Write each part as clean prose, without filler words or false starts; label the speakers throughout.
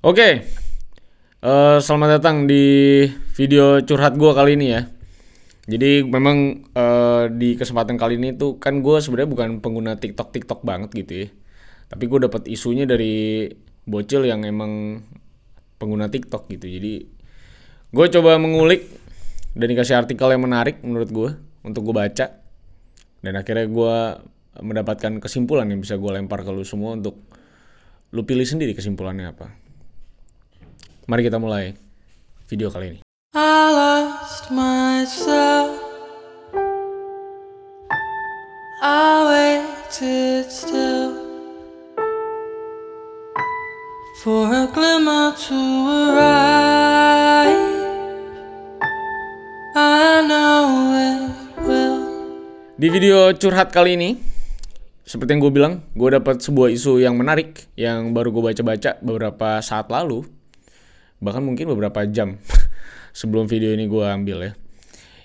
Speaker 1: Oke, selamat datang di video curhat gue kali ini ya. Jadi memang di kesempatan kali ini tuh kan gue sebenarnya bukan pengguna TikTok banget gitu ya. Tapi gue dapat isunya dari bocil yang emang pengguna TikTok gitu. Jadi gue coba mengulik dan dikasih artikel yang menarik menurut gue untuk gue baca. Dan akhirnya gue mendapatkan kesimpulan yang bisa gue lempar ke lu semua untuk lu pilih sendiri kesimpulannya apa. Mari kita mulai video kali ini.
Speaker 2: I lost myself. I waited still for a glimmer to arrive. I know it will.
Speaker 1: Di video curhat kali ini, seperti yang gue bilang, gue dapat sebuah isu yang menarik yang baru gue baca-baca beberapa saat lalu, bahkan mungkin beberapa jam sebelum video ini gue ambil ya.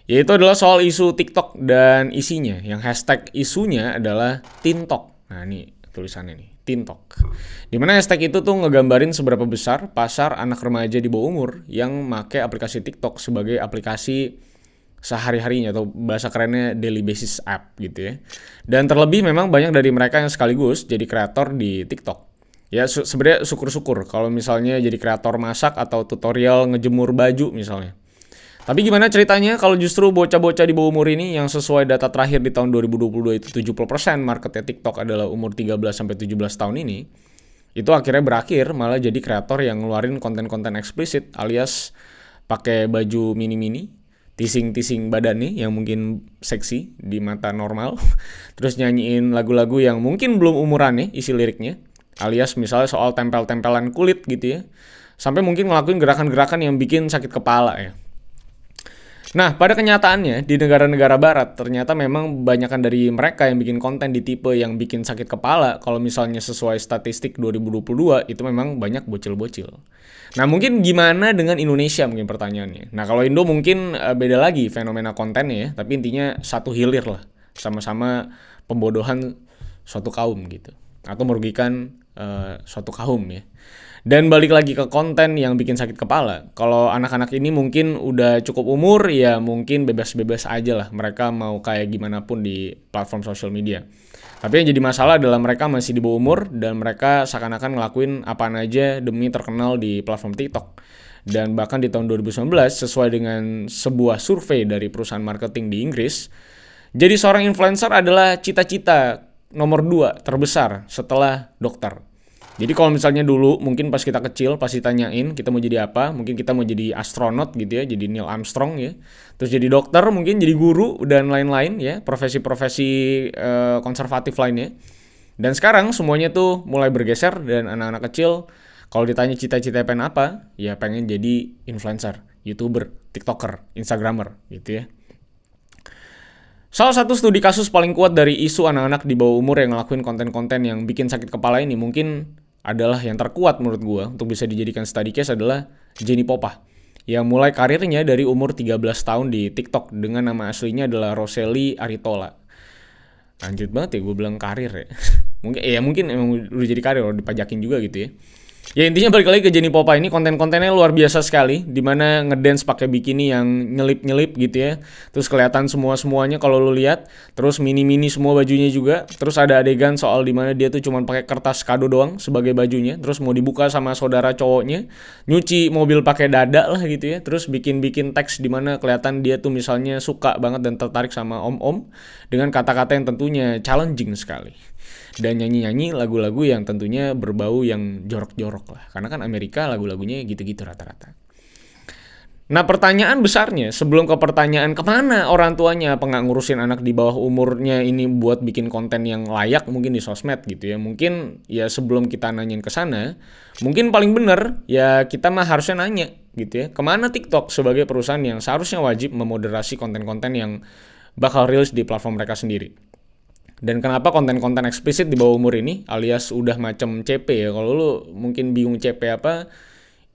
Speaker 1: Yaitu adalah soal isu TikTok dan isinya, yang hashtag isunya adalah TinTok. Nah ini tulisannya nih, TinTok. Dimana hashtag itu tuh ngegambarin seberapa besar pasar anak remaja di bawah umur yang make aplikasi TikTok sebagai aplikasi sehari-harinya atau bahasa kerennya daily basis app gitu ya. Dan terlebih memang banyak dari mereka yang sekaligus jadi kreator di TikTok. Ya sebenarnya syukur-syukur kalau misalnya jadi kreator masak atau tutorial ngejemur baju misalnya. Tapi gimana ceritanya kalau justru bocah-bocah di bawah umur ini yang sesuai data terakhir di tahun 2022 itu 70% marketnya TikTok adalah umur 13-17 tahun ini. Itu akhirnya berakhir malah jadi kreator yang ngeluarin konten-konten eksplisit alias pakai baju mini-mini, tising-tising badannya yang mungkin seksi di mata normal. Terus nyanyiin lagu-lagu yang mungkin belum umurannya isi liriknya. Alias misalnya soal tempel-tempelan kulit gitu ya. Sampai mungkin ngelakuin gerakan-gerakan yang bikin sakit kepala ya. Nah, pada kenyataannya di negara-negara barat ternyata memang kebanyakan dari mereka yang bikin konten di tipe yang bikin sakit kepala kalau misalnya sesuai statistik 2022 itu memang banyak bocil-bocil. Nah, mungkin gimana dengan Indonesia mungkin pertanyaannya. Nah, kalau Indo mungkin beda lagi fenomena kontennya ya, tapi intinya satu hilir lah. Sama-sama pembodohan suatu kaum gitu. Atau merugikan suatu kaum ya. Dan balik lagi ke konten yang bikin sakit kepala. Kalau anak-anak ini mungkin udah cukup umur, ya mungkin bebas-bebas aja lah. Mereka mau kayak gimana pun di platform social media. Tapi yang jadi masalah adalah mereka masih di bawah umur dan mereka seakan-akan ngelakuin apaan aja demi terkenal di platform TikTok. Dan bahkan di tahun 2019 sesuai dengan sebuah survei dari perusahaan marketing di Inggris, jadi seorang influencer adalah cita-cita nomor 2 terbesar setelah dokter. Jadi kalau misalnya dulu mungkin pas kita kecil pasti tanyain kita mau jadi apa, mungkin kita mau jadi astronot gitu ya, jadi Neil Armstrong ya. Terus jadi dokter, mungkin jadi guru dan lain-lain ya, profesi-profesi konservatif lainnya. Dan sekarang semuanya tuh mulai bergeser dan anak-anak kecil kalau ditanya cita-cita pengen apa, ya pengen jadi influencer, YouTuber, TikToker, Instagramer gitu ya. Salah satu studi kasus paling kuat dari isu anak-anak di bawah umur yang ngelakuin konten-konten yang bikin sakit kepala ini mungkin adalah yang terkuat menurut gue untuk bisa dijadikan study case adalah Jenny Popah yang mulai karirnya dari umur 13 tahun di TikTok dengan nama aslinya adalah Roseli Aritola. Lanjut banget ya gue bilang karir ya. mungkin emang udah jadi karir, udah dipajakin juga gitu ya. Ya intinya balik lagi ke Jenny Popah ini konten-kontennya luar biasa sekali, dimana ngedance pakai bikini yang nyelip-nyelip gitu ya. Terus kelihatan semuanya kalau lu lihat, terus mini-mini semua bajunya juga. Terus ada adegan soal dimana dia tuh cuma pakai kertas kado doang sebagai bajunya, terus mau dibuka sama saudara cowoknya, nyuci mobil pakai dada lah gitu ya. Terus bikin teks dimana kelihatan dia tuh misalnya suka banget dan tertarik sama om-om dengan kata-kata yang tentunya challenging sekali. Dan nyanyi-nyanyi lagu-lagu yang tentunya berbau yang jorok-jorok lah. Karena kan Amerika lagu-lagunya gitu-gitu rata-rata. Nah pertanyaan besarnya, sebelum ke pertanyaan kemana orang tuanya apa nggak ngurusin anak di bawah umurnya ini buat bikin konten yang layak mungkin di sosmed gitu ya. Mungkin ya sebelum kita nanyain ke sana, mungkin paling bener ya kita mah harusnya nanya gitu ya. Kemana TikTok sebagai perusahaan yang seharusnya wajib memoderasi konten-konten yang bakal rilis di platform mereka sendiri. Dan kenapa konten-konten eksplisit di bawah umur ini alias udah macam CP ya. Kalau lu mungkin bingung CP apa,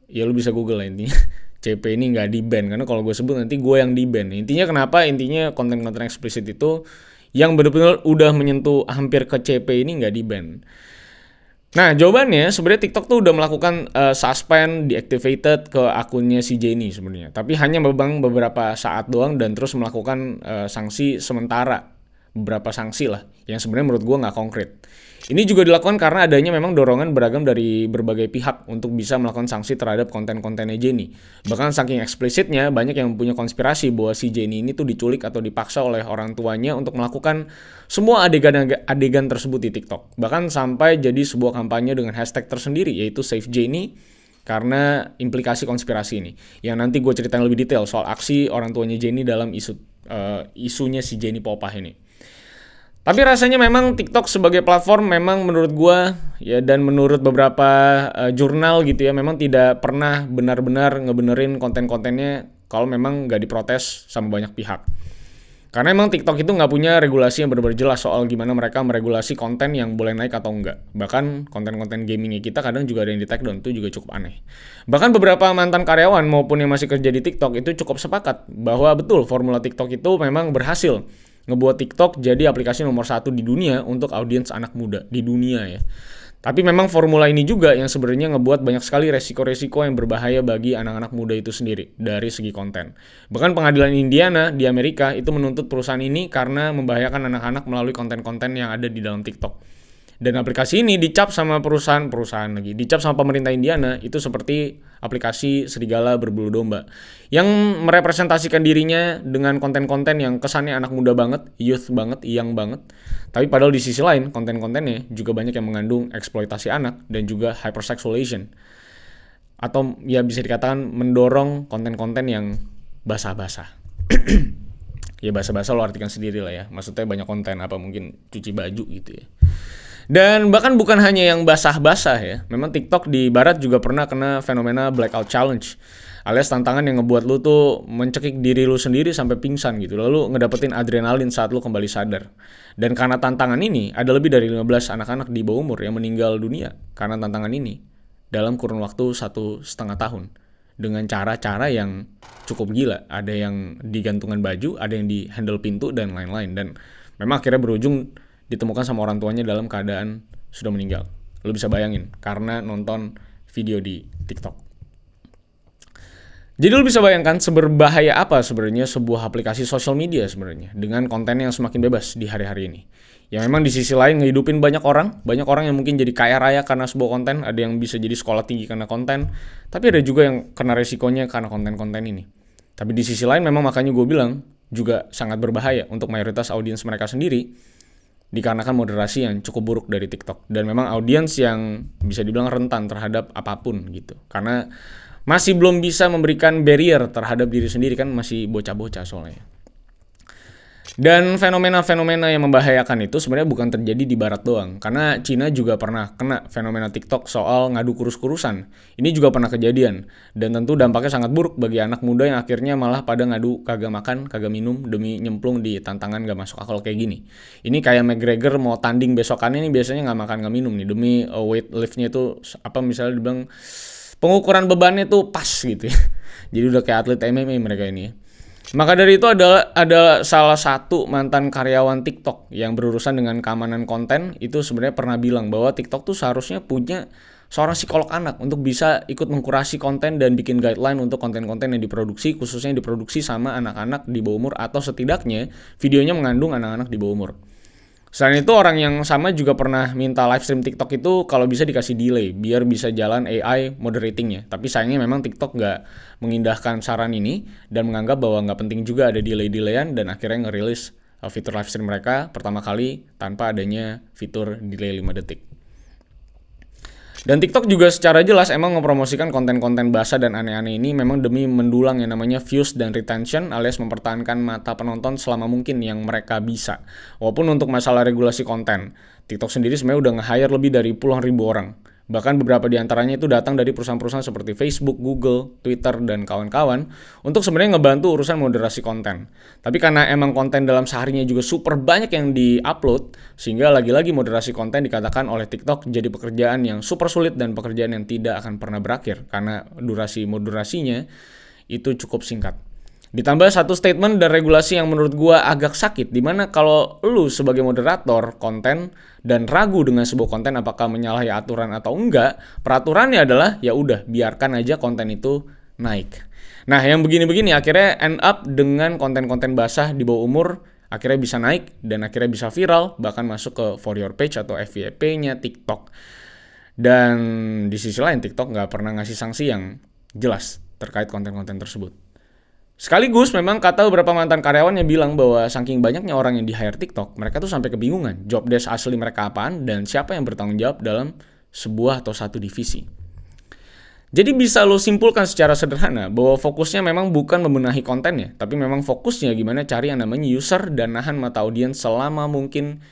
Speaker 1: ya lu bisa Google lah intinya. CP ini nggak di-ban karena kalau gue sebut nanti gue yang di-ban. Intinya kenapa? Intinya konten-konten eksplisit itu yang benar-benar udah menyentuh hampir ke CP ini nggak di-ban. Nah, jawabannya sebenarnya TikTok tuh udah melakukan suspend, deactivated ke akunnya si Jennie sebenarnya. Tapi hanya memang beberapa saat doang dan terus melakukan sanksi sementara. Beberapa sanksi lah yang sebenarnya menurut gue nggak konkret. Ini juga dilakukan karena adanya memang dorongan beragam dari berbagai pihak untuk bisa melakukan sanksi terhadap konten-kontennya Jennie. Bahkan saking eksplisitnya, banyak yang punya konspirasi bahwa si Jennie ini tuh diculik atau dipaksa oleh orang tuanya untuk melakukan semua adegan tersebut di TikTok. Bahkan sampai jadi sebuah kampanye dengan hashtag tersendiri, yaitu Save Jennie, karena implikasi konspirasi ini. Yang nanti gue ceritain lebih detail soal aksi orang tuanya Jennie dalam isunya si Jennie Popah ini. Tapi rasanya memang TikTok sebagai platform memang menurut gua ya dan menurut beberapa jurnal gitu ya memang tidak pernah benar-benar ngebenerin konten-kontennya kalau memang nggak diprotes sama banyak pihak. Karena memang TikTok itu nggak punya regulasi yang benar-benar jelas soal gimana mereka meregulasi konten yang boleh naik atau enggak. Bahkan konten-konten gamingnya kita kadang juga ada yang di take down, itu juga cukup aneh. Bahkan beberapa mantan karyawan maupun yang masih kerja di TikTok itu cukup sepakat bahwa betul formula TikTok itu memang berhasil ngebuat TikTok jadi aplikasi nomor 1 di dunia untuk audiens anak muda di dunia ya. Tapi memang formula ini juga yang sebenarnya ngebuat banyak sekali resiko-resiko yang berbahaya bagi anak-anak muda itu sendiri dari segi konten. Bahkan pengadilan Indiana di Amerika itu menuntut perusahaan ini karena membahayakan anak-anak melalui konten-konten yang ada di dalam TikTok. Dan aplikasi ini dicap sama dicap sama pemerintah Indiana itu seperti aplikasi serigala berbulu domba yang merepresentasikan dirinya dengan konten-konten yang kesannya anak muda banget, youth banget, young banget. Tapi padahal di sisi lain konten-kontennya juga banyak yang mengandung eksploitasi anak dan juga hypersexualization. Atau ya bisa dikatakan mendorong konten-konten yang basah-basah. Ya basah-basah lo artikan sendiri lah ya. Maksudnya banyak konten apa mungkin cuci baju gitu ya. Dan bahkan bukan hanya yang basah-basah ya. Memang TikTok di barat juga pernah kena fenomena blackout challenge. Alias tantangan yang ngebuat lu tuh mencekik diri lu sendiri sampai pingsan gitu. Lalu ngedapetin adrenalin saat lu kembali sadar. Dan karena tantangan ini, ada lebih dari 15 anak-anak di bawah umur yang meninggal dunia karena tantangan ini dalam kurun waktu 1,5 tahun. Dengan cara-cara yang cukup gila. Ada yang digantungan baju, ada yang di handle pintu, dan lain-lain. Dan memang akhirnya berujung ditemukan sama orang tuanya dalam keadaan sudah meninggal. Lo bisa bayangin karena nonton video di TikTok. Jadi lo bisa bayangkan seberbahaya apa sebenarnya sebuah aplikasi sosial media sebenarnya dengan konten yang semakin bebas di hari-hari ini. Yang memang di sisi lain ngehidupin banyak orang yang mungkin jadi kaya raya karena sebuah konten, ada yang bisa jadi sekolah tinggi karena konten, tapi ada juga yang kena resikonya karena konten-konten ini. Tapi di sisi lain memang makanya gue bilang juga sangat berbahaya untuk mayoritas audiens mereka sendiri. Dikarenakan moderasi yang cukup buruk dari TikTok. Dan memang audiens yang bisa dibilang rentan terhadap apapun gitu. Karena masih belum bisa memberikan barrier terhadap diri sendiri kan masih bocah-bocah soalnya. Dan fenomena-fenomena yang membahayakan itu sebenarnya bukan terjadi di barat doang. Karena Cina juga pernah kena fenomena TikTok soal ngadu kurus-kurusan. Ini juga pernah kejadian. Dan tentu dampaknya sangat buruk bagi anak muda yang akhirnya malah pada ngadu kagak makan, kagak minum demi nyemplung di tantangan gak masuk akal kayak gini. Ini kayak McGregor mau tanding besokannya ini biasanya gak makan gak minum nih. Demi weight liftnya itu apa misalnya dibilang pengukuran bebannya tuh pas gitu ya. Jadi udah kayak atlet MMA mereka ini ya. Maka dari itu ada salah satu mantan karyawan TikTok yang berurusan dengan keamanan konten itu sebenarnya pernah bilang bahwa TikTok tuh seharusnya punya seorang psikolog anak untuk bisa ikut mengkurasi konten dan bikin guideline untuk konten-konten yang diproduksi, khususnya yang diproduksi sama anak-anak di bawah umur atau setidaknya videonya mengandung anak-anak di bawah umur. Selain itu orang yang sama juga pernah minta live stream TikTok itu kalau bisa dikasih delay biar bisa jalan AI moderatingnya. Tapi sayangnya memang TikTok nggak mengindahkan saran ini dan menganggap bahwa nggak penting juga ada delay-delayan dan akhirnya ngerilis fitur live stream mereka pertama kali tanpa adanya fitur delay 5 detik. Dan TikTok juga secara jelas emang mempromosikan konten-konten basah dan aneh-aneh ini memang demi mendulang yang namanya views dan retention alias mempertahankan mata penonton selama mungkin yang mereka bisa. Walaupun untuk masalah regulasi konten, TikTok sendiri sebenarnya udah nge-hire lebih dari puluhan ribu orang. Bahkan beberapa di antaranya itu datang dari perusahaan-perusahaan seperti Facebook, Google, Twitter, dan kawan-kawan untuk sebenarnya ngebantu urusan moderasi konten. Tapi karena emang konten dalam seharinya juga super banyak yang di-upload, sehingga lagi-lagi moderasi konten dikatakan oleh TikTok jadi pekerjaan yang super sulit dan pekerjaan yang tidak akan pernah berakhir karena durasi moderasinya itu cukup singkat. Ditambah satu statement dan regulasi yang menurut gua agak sakit, dimana kalau lu sebagai moderator konten dan ragu dengan sebuah konten apakah menyalahi aturan atau enggak, peraturannya adalah ya udah biarkan aja konten itu naik. Nah yang begini-begini akhirnya end up dengan konten-konten basah di bawah umur akhirnya bisa naik dan akhirnya bisa viral, bahkan masuk ke For Your Page atau FYP-nya TikTok. Dan di sisi lain TikTok nggak pernah ngasih sanksi yang jelas terkait konten-konten tersebut. Sekaligus memang kata beberapa mantan karyawannya bilang bahwa saking banyaknya orang yang di-hire TikTok, mereka tuh sampai kebingungan job desk asli mereka apaan dan siapa yang bertanggung jawab dalam sebuah atau satu divisi. Jadi bisa lo simpulkan secara sederhana bahwa fokusnya memang bukan membenahi kontennya, tapi memang fokusnya gimana cari yang namanya user dan nahan mata audiens selama mungkin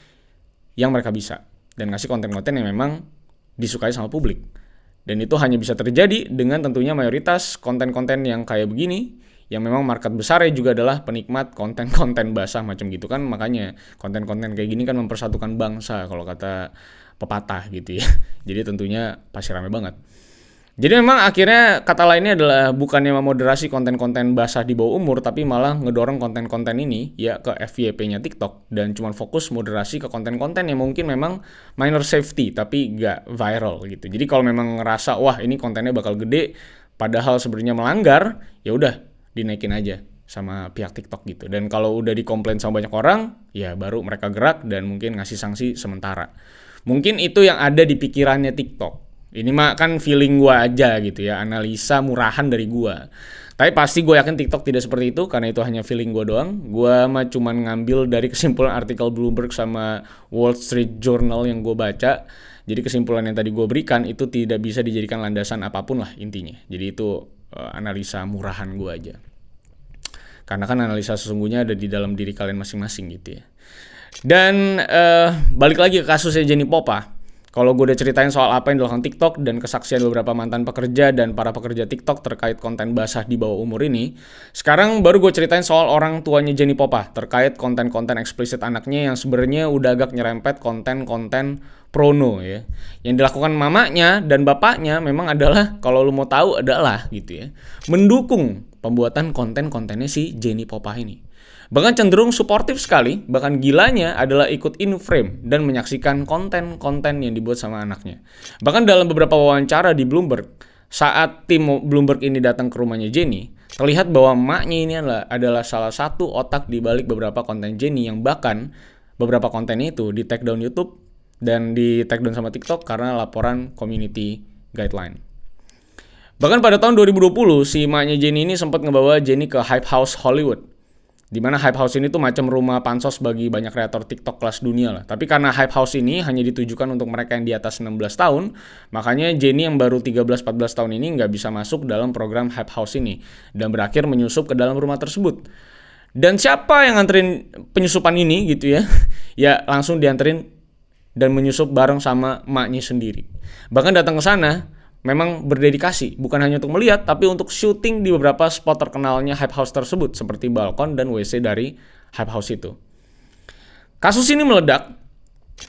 Speaker 1: yang mereka bisa. Dan ngasih konten-konten yang memang disukai sama publik. Dan itu hanya bisa terjadi dengan tentunya mayoritas konten-konten yang kayak begini, yang memang market besarnya juga adalah penikmat konten-konten basah macam gitu kan. Makanya konten-konten kayak gini kan mempersatukan bangsa kalau kata pepatah gitu ya. Jadi tentunya pasti rame banget. Jadi memang akhirnya kata lainnya adalah bukannya memoderasi konten-konten basah di bawah umur, tapi malah ngedorong konten-konten ini ya ke FYP-nya TikTok dan cuma fokus moderasi ke konten-konten yang mungkin memang minor safety tapi nggak viral gitu. Jadi kalau memang ngerasa wah ini kontennya bakal gede padahal sebenarnya melanggar, ya udah dinaikin aja sama pihak TikTok gitu. Dan kalau udah dikomplain sama banyak orang, ya baru mereka gerak dan mungkin ngasih sanksi sementara. Mungkin itu yang ada di pikirannya TikTok. Ini mah kan feeling gue aja gitu ya, analisa murahan dari gue. Tapi pasti gue yakin TikTok tidak seperti itu, karena itu hanya feeling gue doang. Gue mah cuman ngambil dari kesimpulan artikel Bloomberg sama Wall Street Journal yang gue baca. Jadi kesimpulan yang tadi gue berikan itu tidak bisa dijadikan landasan apapun lah intinya. Jadi itu analisa murahan gue aja. Karena kan analisa sesungguhnya ada di dalam diri kalian masing-masing gitu ya. Dan balik lagi ke kasusnya Jenny Popa. Kalau gue udah ceritain soal apa yang dilakukan TikTok dan kesaksian beberapa mantan pekerja dan para pekerja TikTok terkait konten basah di bawah umur ini, sekarang baru gue ceritain soal orang tuanya Jenny Popa terkait konten-konten eksplisit anaknya yang sebenarnya udah agak nyerempet konten-konten prono ya. Yang dilakukan mamanya dan bapaknya memang adalah, kalau lu mau tahu adalah gitu ya, mendukung pembuatan konten-kontennya si Jenny Popa ini. Bahkan cenderung suportif sekali, bahkan gilanya adalah ikut in frame dan menyaksikan konten-konten yang dibuat sama anaknya. Bahkan dalam beberapa wawancara di Bloomberg, saat tim Bloomberg ini datang ke rumahnya Jenny, terlihat bahwa emaknya ini adalah salah satu otak di balik beberapa konten Jenny yang bahkan beberapa konten itu di take down YouTube dan di take down sama TikTok karena laporan community guideline. Bahkan pada tahun 2020, si emaknya Jenny ini sempat ngebawa Jenny ke Hype House Hollywood. Di mana Hype House ini tuh macam rumah pansos bagi banyak kreator TikTok kelas dunia lah. Tapi karena Hype House ini hanya ditujukan untuk mereka yang di atas 16 tahun, makanya Jenny yang baru 13-14 tahun ini nggak bisa masuk dalam program Hype House ini dan berakhir menyusup ke dalam rumah tersebut. Dan siapa yang nganterin penyusupan ini gitu ya? Ya langsung dianterin dan menyusup bareng sama emaknya sendiri. Bahkan datang ke sana memang berdedikasi, bukan hanya untuk melihat, tapi untuk syuting di beberapa spot terkenalnya Hype House tersebut, seperti balkon dan WC dari Hype House itu. Kasus ini meledak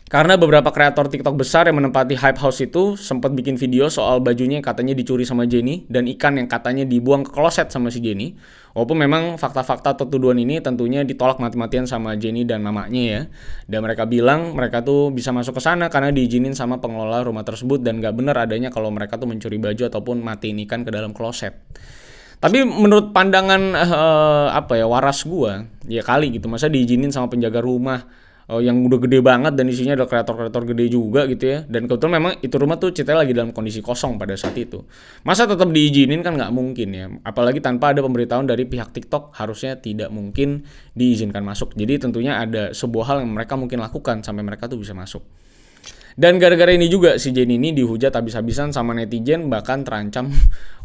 Speaker 1: karena beberapa kreator TikTok besar yang menempati Hype House itu sempat bikin video soal bajunya yang katanya dicuri sama Jenny dan ikan yang katanya dibuang ke kloset sama si Jenny. Walaupun memang fakta-fakta atau tuduhan ini tentunya ditolak mati-matian sama Jenny dan mamanya ya. Dan mereka bilang mereka tuh bisa masuk ke sana karena diizinin sama pengelola rumah tersebut dan gak benar adanya kalau mereka tuh mencuri baju ataupun matiin ikan ke dalam kloset. Tapi menurut pandangan waras gua, ya kali gitu, masa diizinin sama penjaga rumah yang udah gede banget dan isinya ada kreator-kreator gede juga gitu ya. Dan kebetulan memang itu rumah tuh ceritanya lagi dalam kondisi kosong pada saat itu. Masa tetap diizinin kan nggak mungkin ya. Apalagi tanpa ada pemberitahuan dari pihak TikTok harusnya tidak mungkin diizinkan masuk. Jadi tentunya ada sebuah hal yang mereka mungkin lakukan sampai mereka tuh bisa masuk. Dan gara-gara ini juga si Jenny ini dihujat habis-habisan sama netizen, bahkan terancam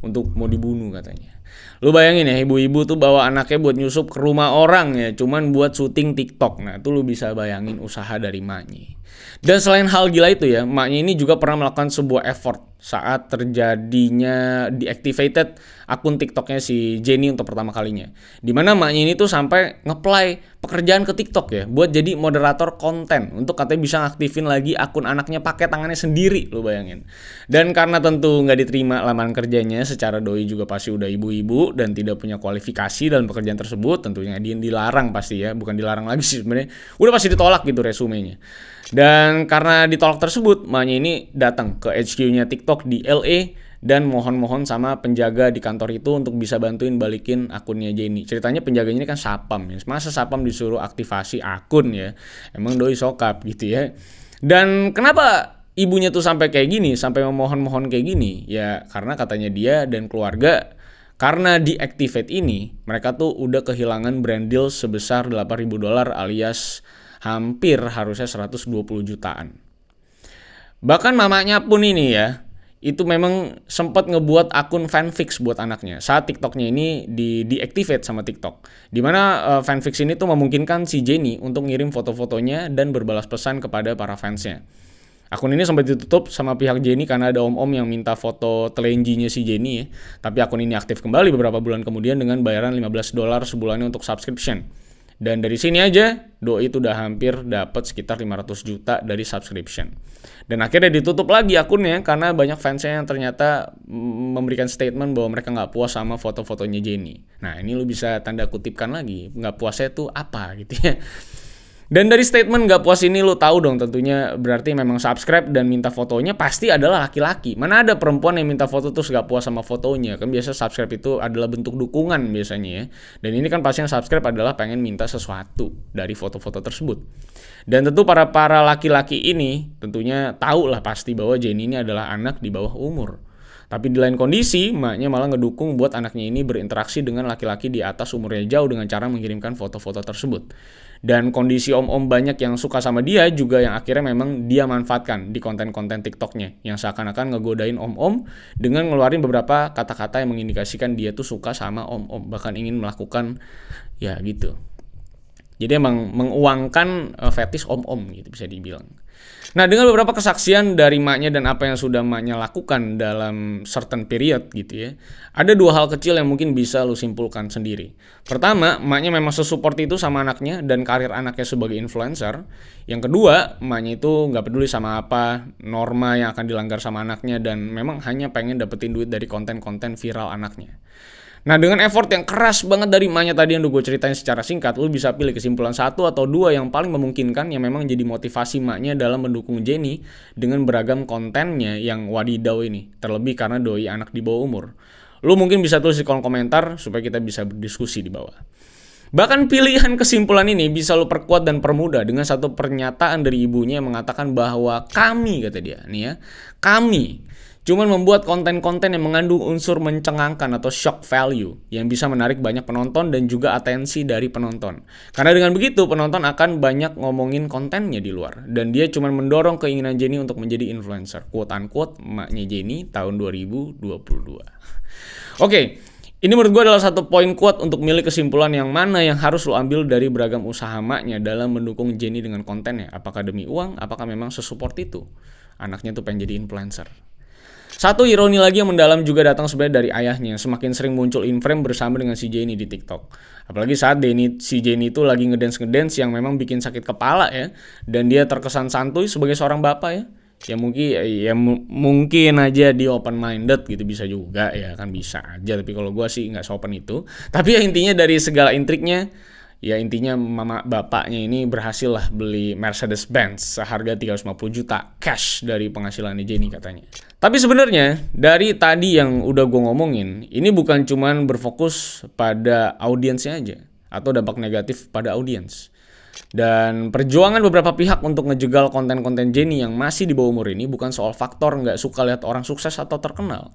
Speaker 1: untuk mau dibunuh katanya. Lu bayangin ya, ibu-ibu tuh bawa anaknya buat nyusup ke rumah orang ya, cuman buat syuting TikTok. Nah, tuh lu bisa bayangin usaha dari maknya. Dan selain hal gila itu ya, emaknya ini juga pernah melakukan sebuah effort saat terjadinya deactivated akun TikToknya si Jenny untuk pertama kalinya. Dimana emaknya ini tuh sampai nge-apply pekerjaan ke TikTok ya, buat jadi moderator konten untuk katanya bisa ngaktifin lagi akun anaknya pakai tangannya sendiri, lu bayangin. Dan karena tentu nggak diterima lamaran kerjanya, secara doi juga pasti udah ibu-ibu dan tidak punya kualifikasi dalam pekerjaan tersebut, tentunya dia dilarang pasti ya, bukan dilarang lagi sih sebenarnya, udah pasti ditolak gitu resumenya. Dan karena ditolak tersebut, emaknya ini datang ke HQ-nya TikTok di LA dan mohon-mohon sama penjaga di kantor itu untuk bisa bantuin balikin akunnya Jenny. Ceritanya penjaganya ini kan sapam ya. Masa sapam disuruh aktivasi akun ya? Emang doi sokap gitu ya. Dan kenapa ibunya tuh sampai kayak gini, sampai memohon-mohon kayak gini? Ya karena katanya dia dan keluarga, karena deactivate ini, mereka tuh udah kehilangan brand deal sebesar $8.000 alias hampir harusnya 120 jutaan. Bahkan mamanya pun ini ya, itu memang sempat ngebuat akun fanfics buat anaknya saat TikToknya ini deactivate sama TikTok. Dimana fanfics ini tuh memungkinkan si Jenny untuk ngirim foto-fotonya dan berbalas pesan kepada para fansnya. Akun ini sempat ditutup sama pihak Jenny karena ada om-om yang minta foto telenjinya si Jenny ya. Tapi akun ini aktif kembali beberapa bulan kemudian dengan bayaran $15 sebulannya untuk subscription. Dan dari sini aja, doi itu udah hampir dapat sekitar 500 juta dari subscription. Dan akhirnya ditutup lagi akunnya karena banyak fansnya yang ternyata memberikan statement bahwa mereka nggak puas sama foto-fotonya Jenny. Nah ini lu bisa tanda kutipkan lagi, nggak puasnya tuh apa gitu ya. Dan dari statement nggak puas ini lo tahu dong tentunya berarti memang subscribe dan minta fotonya pasti adalah laki-laki. Mana ada perempuan yang minta foto terus nggak puas sama fotonya? Kan biasa subscribe itu adalah bentuk dukungan biasanya ya. Dan ini kan pasti yang subscribe adalah pengen minta sesuatu dari foto-foto tersebut. Dan tentu para laki-laki ini tentunya tahu lah pasti bahwa Jenny ini adalah anak di bawah umur. Tapi di lain kondisi, emaknya malah ngedukung buat anaknya ini berinteraksi dengan laki-laki di atas umurnya jauh dengan cara mengirimkan foto-foto tersebut. Dan kondisi om-om banyak yang suka sama dia juga yang akhirnya memang dia manfaatkan di konten-konten TikToknya. Yang seakan-akan ngegodain om-om dengan ngeluarin beberapa kata-kata yang mengindikasikan dia tuh suka sama om-om. Bahkan ingin melakukan ya gitu. Jadi emang menguangkan fetish om-om gitu bisa dibilang. Nah dengan beberapa kesaksian dari maknya dan apa yang sudah maknya lakukan dalam certain period gitu ya, ada dua hal kecil yang mungkin bisa lu simpulkan sendiri. Pertama, maknya memang sesupport itu sama anaknya dan karir anaknya sebagai influencer. Yang kedua, maknya itu nggak peduli sama apa norma yang akan dilanggar sama anaknya dan memang hanya pengen dapetin duit dari konten-konten viral anaknya. Nah dengan effort yang keras banget dari emaknya tadi yang udah gue ceritain secara singkat, lu bisa pilih kesimpulan satu atau dua yang paling memungkinkan yang memang jadi motivasi emaknya dalam mendukung Jenny dengan beragam kontennya yang wadidaw ini. Terlebih karena doi anak di bawah umur. Lu mungkin bisa tulis di kolom komentar supaya kita bisa berdiskusi di bawah. Bahkan pilihan kesimpulan ini bisa lu perkuat dan permudah dengan satu pernyataan dari ibunya yang mengatakan bahwa kami, kata dia, nih ya, kami cuman membuat konten-konten yang mengandung unsur mencengangkan atau shock value yang bisa menarik banyak penonton dan juga atensi dari penonton. Karena dengan begitu penonton akan banyak ngomongin kontennya di luar dan dia cuman mendorong keinginan Jenny untuk menjadi influencer. Quote unquote emaknya Jenny tahun 2022. Oke, ini menurut gue adalah satu poin kuat untuk milih kesimpulan yang mana yang harus lo ambil dari beragam usaha maknya dalam mendukung Jenny dengan kontennya. Apakah demi uang, apakah memang sesupport itu? Anaknya tuh pengen jadi influencer. Satu ironi lagi yang mendalam juga datang sebenarnya dari ayahnya. Semakin sering muncul in frame bersama dengan si Jenny di TikTok. Apalagi saat si Jenny itu lagi ngedance yang memang bikin sakit kepala ya. Dan dia terkesan santuy sebagai seorang bapak ya. Mungkin aja dia open minded gitu, bisa juga ya kan, bisa aja. Tapi kalau gue sih nggak seopen itu. Tapi ya intinya dari segala intriknya, ya intinya mama bapaknya ini berhasil lah beli Mercedes-Benz seharga 350 juta cash dari penghasilannya Jenny katanya. Tapi sebenarnya dari tadi yang udah gue ngomongin, ini bukan cuman berfokus pada audiensnya aja atau dampak negatif pada audiens. Dan perjuangan beberapa pihak untuk ngejegal konten-konten Jenny yang masih di bawah umur ini bukan soal faktor nggak suka lihat orang sukses atau terkenal.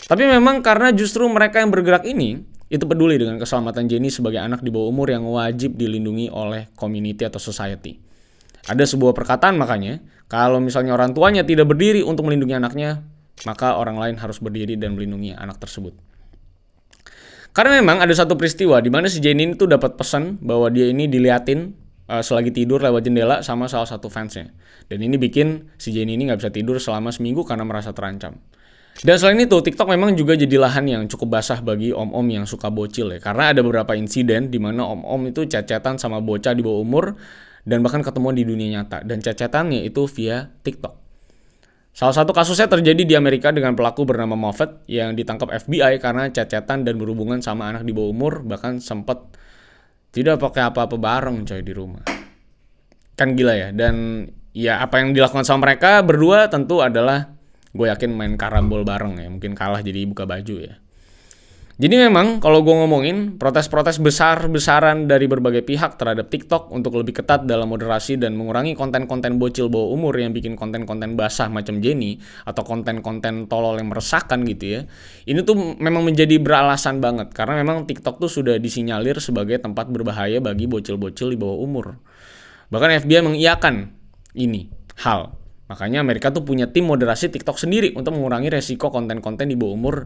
Speaker 1: Tapi memang karena justru mereka yang bergerak ini itu peduli dengan keselamatan Jenny sebagai anak di bawah umur yang wajib dilindungi oleh community atau society. Ada sebuah perkataan makanya, kalau misalnya orang tuanya tidak berdiri untuk melindungi anaknya, maka orang lain harus berdiri dan melindungi anak tersebut. Karena memang ada satu peristiwa di mana si Jenny itu dapat pesan bahwa dia ini diliatin selagi tidur lewat jendela sama salah satu fansnya. Dan ini bikin si Jennie ini nggak bisa tidur selama seminggu karena merasa terancam. Dan selain itu, TikTok memang juga jadi lahan yang cukup basah bagi om-om yang suka bocil ya. Karena ada beberapa insiden di mana om-om itu chat-chatan sama bocah di bawah umur dan bahkan ketemuan di dunia nyata. Dan chat-chatannya itu via TikTok. Salah satu kasusnya terjadi di Amerika dengan pelaku bernama Moffat yang ditangkap FBI karena chat-chatan dan berhubungan sama anak di bawah umur, bahkan sempat tidak pakai apa-apa bareng coy di rumah. Kan gila ya. Dan ya apa yang dilakukan sama mereka berdua tentu adalah, gue yakin main karambol bareng ya. Mungkin kalah jadi buka baju ya. Jadi memang kalau gue ngomongin protes-protes besar-besaran dari berbagai pihak terhadap TikTok untuk lebih ketat dalam moderasi dan mengurangi konten-konten bocil bawah umur yang bikin konten-konten basah macam Jennie atau konten-konten tolol yang meresahkan gitu ya. Ini tuh memang menjadi beralasan banget karena memang TikTok tuh sudah disinyalir sebagai tempat berbahaya bagi bocil-bocil di bawah umur. Bahkan FBI mengiyakan ini hal. Makanya Amerika tuh punya tim moderasi TikTok sendiri untuk mengurangi resiko konten-konten di bawah umur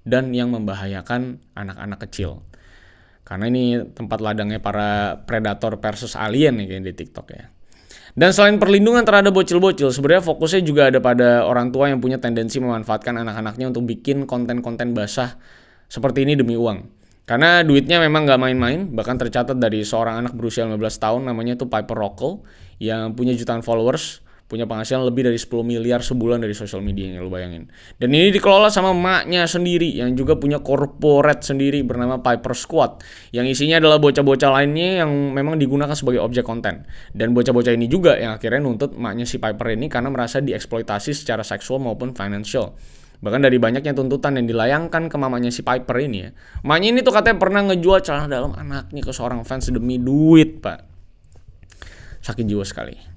Speaker 1: dan yang membahayakan anak-anak kecil. Karena ini tempat ladangnya para predator versus alien nih kayak di TikTok ya. Dan selain perlindungan terhadap bocil-bocil, sebenarnya fokusnya juga ada pada orang tua yang punya tendensi memanfaatkan anak-anaknya untuk bikin konten-konten basah seperti ini demi uang. Karena duitnya memang nggak main-main, bahkan tercatat dari seorang anak berusia 15 tahun namanya tuh Piper Rockel yang punya jutaan followers, punya penghasilan lebih dari 10 miliar sebulan dari sosial medianya, lu bayangin. Dan ini dikelola sama maknya sendiri yang juga punya corporate sendiri bernama Piper Squad yang isinya adalah bocah-bocah lainnya yang memang digunakan sebagai objek konten. Dan bocah-bocah ini juga yang akhirnya nuntut maknya si Piper ini karena merasa dieksploitasi secara seksual maupun financial. Bahkan dari banyaknya tuntutan yang dilayangkan ke mamanya si Piper ini ya. Mamanya ini tuh katanya pernah ngejual celana dalam anaknya ke seorang fans demi duit, Pak. Sakit jiwa sekali.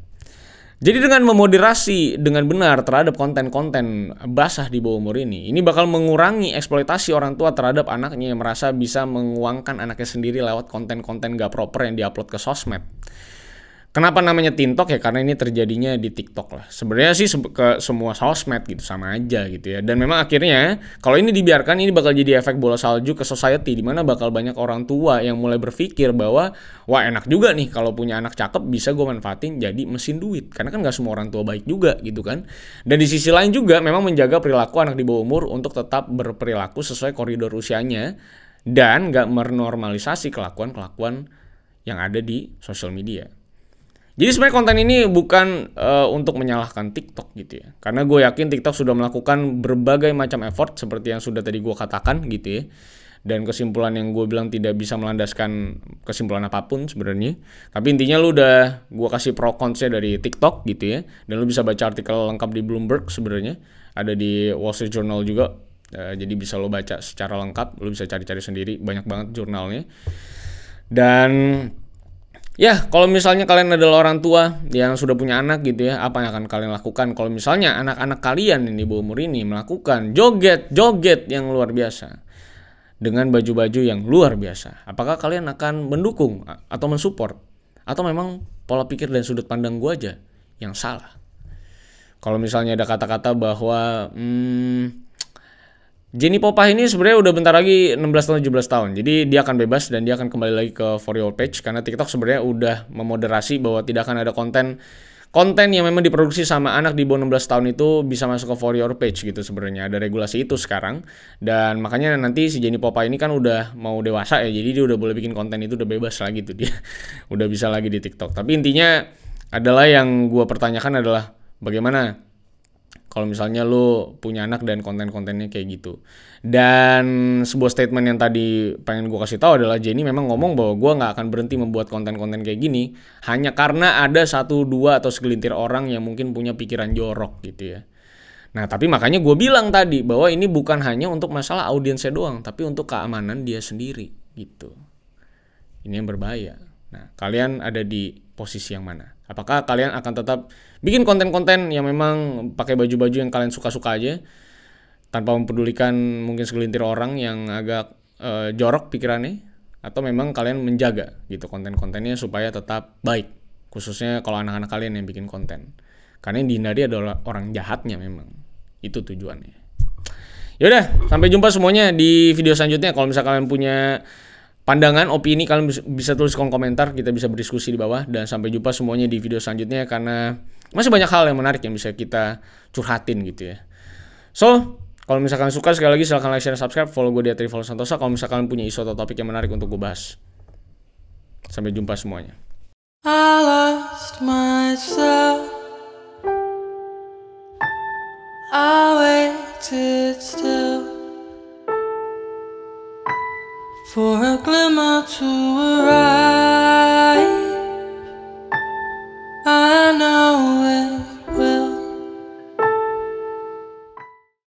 Speaker 1: Jadi dengan memoderasi dengan benar terhadap konten-konten basah di bawah umur ini bakal mengurangi eksploitasi orang tua terhadap anaknya yang merasa bisa menguangkan anaknya sendiri lewat konten-konten gak proper yang diupload ke sosmed. Kenapa namanya TikTok ya? Karena ini terjadinya di TikTok lah. Sebenarnya sih ke semua sosmed gitu sama aja gitu ya. Dan memang akhirnya kalau ini dibiarkan ini bakal jadi efek bola salju ke society di mana bakal banyak orang tua yang mulai berpikir bahwa wah enak juga nih kalau punya anak cakep bisa gue manfaatin jadi mesin duit. Karena kan gak semua orang tua baik juga gitu kan. Dan di sisi lain juga memang menjaga perilaku anak di bawah umur untuk tetap berperilaku sesuai koridor usianya dan gak menormalisasi kelakuan-kelakuan yang ada di sosial media. Jadi sebenarnya konten ini bukan untuk menyalahkan TikTok gitu ya. Karena gue yakin TikTok sudah melakukan berbagai macam effort seperti yang sudah tadi gue katakan gitu ya. Dan kesimpulan yang gue bilang tidak bisa melandaskan kesimpulan apapun sebenarnya. Tapi intinya lu udah gue kasih pro cons-nya dari TikTok gitu ya. Dan lu bisa baca artikel lengkap di Bloomberg sebenarnya. Ada di Wall Street Journal juga. Jadi bisa lu baca secara lengkap. Lu bisa cari-cari sendiri. Banyak banget jurnalnya. Dan ya, kalau misalnya kalian adalah orang tua yang sudah punya anak gitu ya, apa yang akan kalian lakukan? Kalau misalnya anak-anak kalian yang di bawah umur ini melakukan joget-joget yang luar biasa dengan baju-baju yang luar biasa, apakah kalian akan mendukung atau mensupport? Atau memang pola pikir dan sudut pandang gue aja yang salah? Kalau misalnya ada kata-kata bahwa Jennie Popah ini sebenarnya udah bentar lagi 16 tahun 17 tahun. Jadi dia akan bebas dan dia akan kembali lagi ke For Your Page karena TikTok sebenarnya udah memoderasi bahwa tidak akan ada konten yang memang diproduksi sama anak di bawah 16 tahun itu bisa masuk ke For Your Page gitu sebenarnya. Ada regulasi itu sekarang. Dan makanya nanti si Jennie Popah ini kan udah mau dewasa ya. Jadi dia udah boleh bikin konten itu udah bebas lagi tuh dia. Udah bisa lagi di TikTok. Tapi intinya adalah yang gua pertanyakan adalah bagaimana kalau misalnya lo punya anak dan konten-kontennya kayak gitu. Dan sebuah statement yang tadi pengen gue kasih tahu adalah Jennie memang ngomong bahwa gue gak akan berhenti membuat konten-konten kayak gini hanya karena ada 1, 2 atau segelintir orang yang mungkin punya pikiran jorok gitu ya. Nah tapi makanya gue bilang tadi bahwa ini bukan hanya untuk masalah audiensnya doang, tapi untuk keamanan dia sendiri gitu. Ini yang berbahaya. Nah kalian ada di posisi yang mana? Apakah kalian akan tetap bikin konten-konten yang memang pakai baju-baju yang kalian suka-suka aja tanpa mempedulikan mungkin segelintir orang yang agak jorok pikirannya, atau memang kalian menjaga gitu konten-kontennya supaya tetap baik, khususnya kalau anak-anak kalian yang bikin konten, karena yang dihindari adalah orang jahatnya, memang itu tujuannya. Yaudah, sampai jumpa semuanya di video selanjutnya. Kalau misalnya kalian punya pandangan, opini, kalian bisa tulis kolom komentar, kita bisa berdiskusi di bawah. Dan sampai jumpa semuanya di video selanjutnya, karena masih banyak hal yang menarik yang bisa kita curhatin gitu ya. So, kalau misalkan suka, sekali lagi silahkan like, share, subscribe, follow gue di @rivalsantosa. Kalau misalkan kalian punya isu atau topik yang menarik untuk gue bahas. Sampai jumpa semuanya.
Speaker 2: I lost myself. I waited still for a glimmer to arrive.